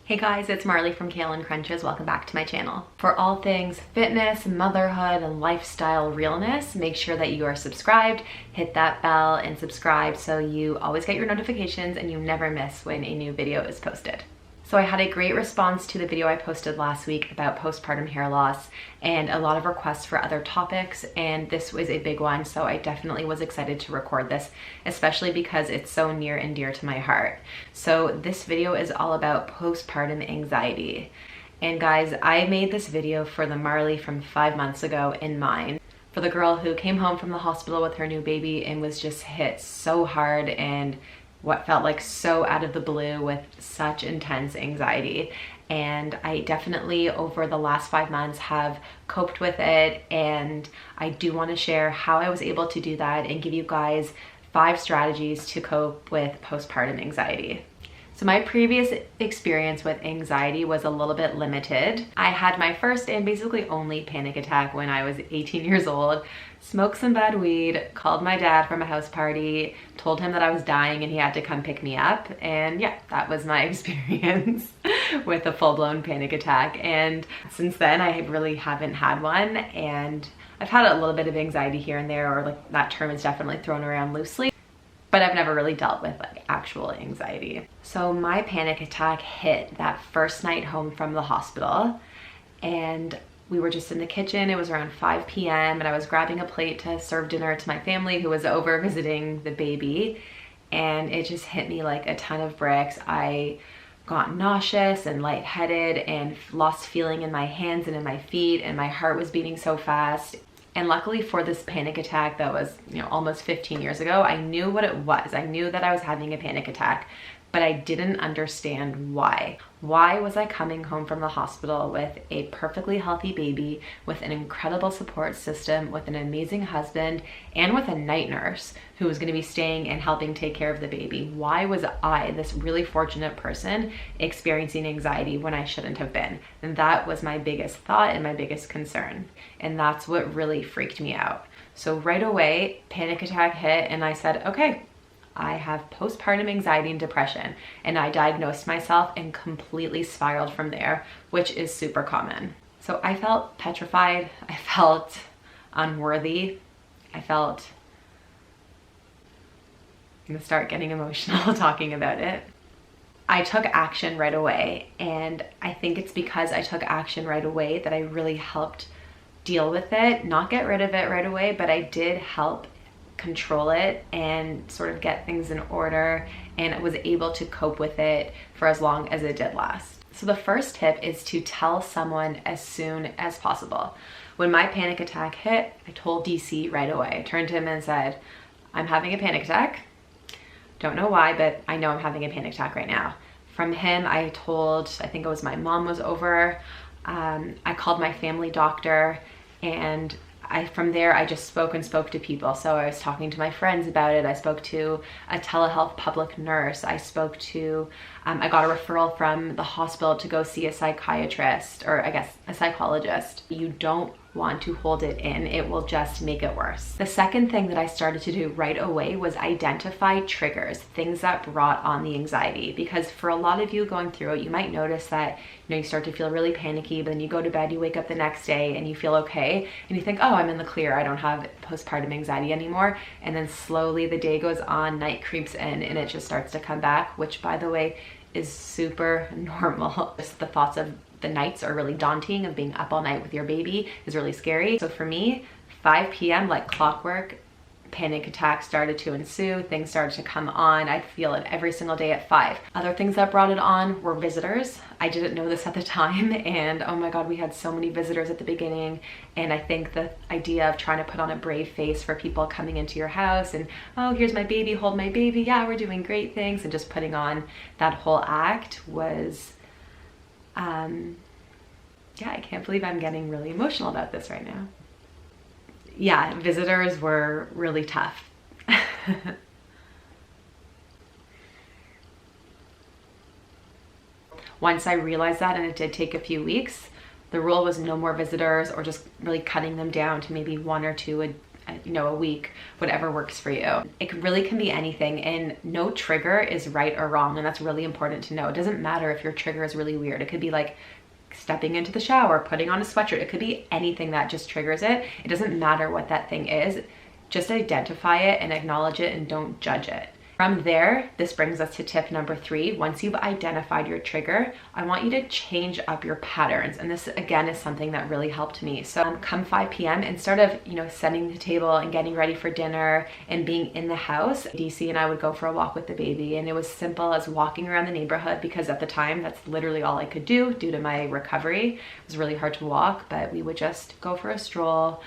Hey guys, it's Marley from Kale and Crunches. Welcome back to my channel. For all things fitness, motherhood, and lifestyle realness, make sure that you are subscribed, hit that bell and subscribe so you always get your notifications and you never miss when a new video is posted. So I had a great response to the video I posted last week about postpartum hair loss and a lot of requests for other topics, and this was a big one, so I definitely was excited to record this, especially because it's so near and dear to my heart. So this video is all about postpartum anxiety. And guys, I made this video for the Marley from 5 months ago in mind, for the girl who came home from the hospital with her new baby and was just hit so hard and what felt like so out of the blue with such intense anxiety. And I definitely over the last 5 months have coped with it, and I do want to share how I was able to do that and give you guys 5 strategies to cope with postpartum anxiety. So my previous experience with anxiety was a little bit limited. I had my first and basically only panic attack when I was 18 years old, smoked some bad weed, called my dad from a house party, told him that I was dying and he had to come pick me up. And yeah, that was my experience with a full-blown panic attack. And since then, I really haven't had one. And I've had a little bit of anxiety here and there, or like that term is definitely thrown around loosely, but I've never really dealt with like actual anxiety. So my panic attack hit that first night home from the hospital, and we were just in the kitchen. It was around 5 p.m. and I was grabbing a plate to serve dinner to my family who was over visiting the baby, and it just hit me like a ton of bricks. I got nauseous and lightheaded and lost feeling in my hands and in my feet, and my heart was beating so fast. And luckily for this panic attack that was, almost 15 years ago, I knew what it was. I knew that I was having a panic attack, but I didn't understand why. Why was I coming home from the hospital with a perfectly healthy baby, with an incredible support system, with an amazing husband, and with a night nurse who was going to be staying and helping take care of the baby? Why was I, this really fortunate person, experiencing anxiety when I shouldn't have been? And that was my biggest thought and my biggest concern. And that's what really freaked me out. So right away, panic attack hit, and I said, okay, I have postpartum anxiety and depression, and I diagnosed myself and completely spiraled from there, which is super common. So I felt petrified, I felt unworthy, I'm gonna start getting emotional talking about it. I took action right away, and I think it's because I took action right away that I really helped deal with it, not get rid of it right away, but I did help control it and sort of get things in order, and I was able to cope with it for as long as it did last. So the first tip is to tell someone as soon as possible. When my panic attack hit, I told DC right away. I turned to him and said, I'm having a panic attack. Don't know why, but I know I'm having a panic attack right now. From him, I think it was my mom was over. I called my family doctor, and from there, I just spoke to people. So I was talking to my friends about it. I spoke to a telehealth public nurse. I got a referral from the hospital to go see a psychiatrist, or I guess a psychologist. You don't want to hold it in. It will just make it worse. The second thing that I started to do right away was identify triggers, things that brought on the anxiety. Because for a lot of you going through it, you might notice that you start to feel really panicky, but then you go to bed, you wake up the next day and you feel okay, and you think, oh, I'm in the clear, I don't have postpartum anxiety anymore. And then slowly the day goes on, night creeps in, and it just starts to come back, which by the way is super normal. Just the thoughts of the nights are really daunting, of being up all night with your baby is really scary. So for me, 5 p.m. like clockwork, panic attacks started to ensue, things started to come on. I'd feel it every single day at 5. Other things that brought it on were visitors. I didn't know this at the time, and oh my God, we had so many visitors at the beginning. And I think the idea of trying to put on a brave face for people coming into your house and, oh, here's my baby, hold my baby, yeah, we're doing great things, and just putting on that whole act was, yeah, I can't believe I'm getting really emotional about this right now. Yeah, visitors were really tough. Once I realized that, and it did take a few weeks, the rule was no more visitors, or just really cutting them down to maybe 1 or 2 a week, whatever works for you. It really can be anything, and no trigger is right or wrong, and that's really important to know. It doesn't matter if your trigger is really weird. It could be like stepping into the shower, putting on a sweatshirt. It could be anything that just triggers it. It doesn't matter what that thing is. Just identify it and acknowledge it, and don't judge it. From there, this brings us to tip number 3. Once you've identified your trigger, I want you to change up your patterns. And this again is something that really helped me. So come 5 p.m. instead of, setting the table and getting ready for dinner and being in the house, DC and I would go for a walk with the baby. And it was simple as walking around the neighborhood, because at the time that's literally all I could do due to my recovery. It was really hard to walk, but we would just go for a stroll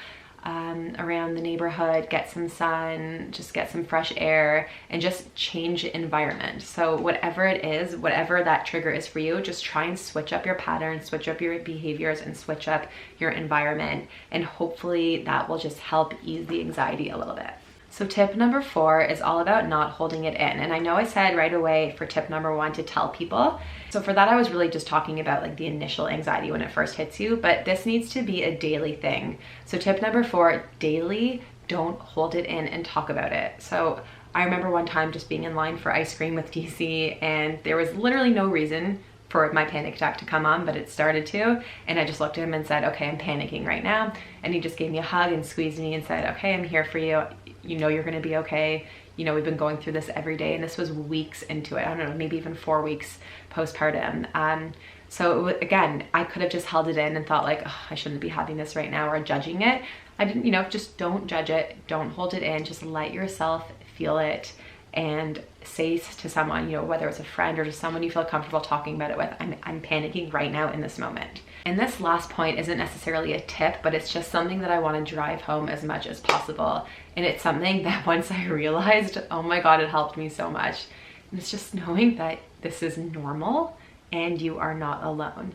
around the neighborhood, get some sun, just get some fresh air, and just change environment. So whatever it is, whatever that trigger is for you, just try and switch up your patterns, switch up your behaviors, and switch up your environment. And hopefully that will just help ease the anxiety a little bit. So tip number 4 is all about not holding it in. And I know I said right away for tip number 1 to tell people. So for that, I was really just talking about like the initial anxiety when it first hits you, but this needs to be a daily thing. So tip number 4, daily, don't hold it in and talk about it. So I remember one time just being in line for ice cream with DC, and there was literally no reason for my panic attack to come on, but it started to. And I just looked at him and said, okay, I'm panicking right now. And he just gave me a hug and squeezed me and said, okay, I'm here for you. You know you're gonna be okay. We've been going through this every day, and this was weeks into it. I don't know, maybe even 4 weeks postpartum. So again, I could have just held it in and thought like, oh, I shouldn't be having this right now, or judging it. I didn't, just don't judge it. Don't hold it in. Just let yourself feel it and say to someone, whether it's a friend or just someone you feel comfortable talking about it with, I'm panicking right now in this moment. And this last point isn't necessarily a tip, but it's just something that I want to drive home as much as possible. And it's something that once I realized, oh my God, it helped me so much. And it's just knowing that this is normal and you are not alone.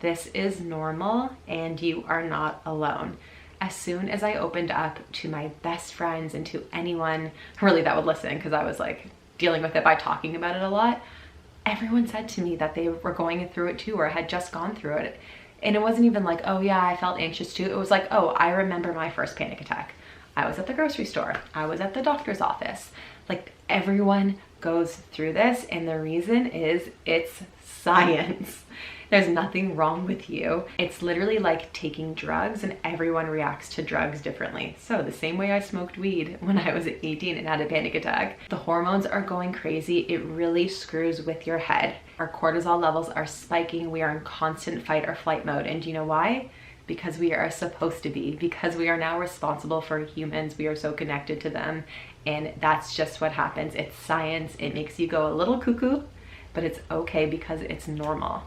This is normal and you are not alone. As soon as I opened up to my best friends and to anyone really that would listen, because I was like dealing with it by talking about it a lot, everyone said to me that they were going through it too, or had just gone through it. And it wasn't even like, oh yeah, I felt anxious too. It was like, oh, I remember my first panic attack. I was at the grocery store. I was at the doctor's office. Like, everyone goes through this, and the reason is it's science. There's nothing wrong with you. It's literally like taking drugs, and everyone reacts to drugs differently. So the same way I smoked weed when I was 18 and had a panic attack, the hormones are going crazy. It really screws with your head. Our cortisol levels are spiking. We are in constant fight or flight mode. And do you know why? Because we are supposed to be, because we are now responsible for humans. We are so connected to them. And that's just what happens. It's science. It makes you go a little cuckoo, but it's okay because it's normal.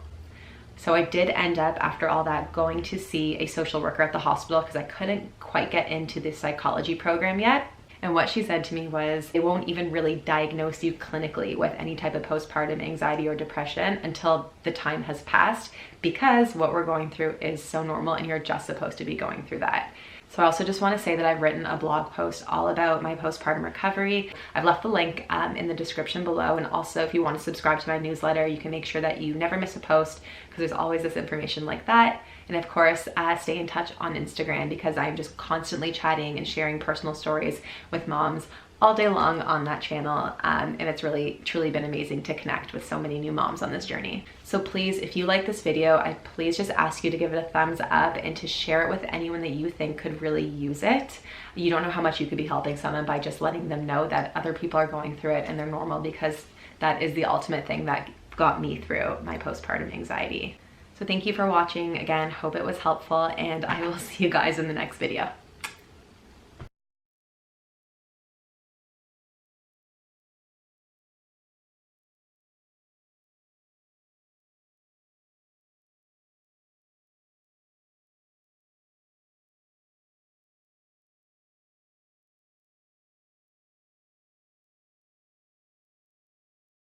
So I did end up, after all that, going to see a social worker at the hospital because I couldn't quite get into the psychology program yet. And what she said to me was, they won't even really diagnose you clinically with any type of postpartum anxiety or depression until the time has passed, because what we're going through is so normal and you're just supposed to be going through that. So I also just want to say that I've written a blog post all about my postpartum recovery. I've left the link in the description below. And also, if you want to subscribe to my newsletter, you can make sure that you never miss a post, because there's always this information like that. And of course, stay in touch on Instagram, because I'm just constantly chatting and sharing personal stories with moms all day long on that channel. And it's really, truly been amazing to connect with so many new moms on this journey. So please, if you like this video, I please just ask you to give it a thumbs up and to share it with anyone that you think could really use it. You don't know how much you could be helping someone by just letting them know that other people are going through it and they're normal, because that is the ultimate thing that got me through my postpartum anxiety. So thank you for watching. Again, hope it was helpful, and I will see you guys in the next video.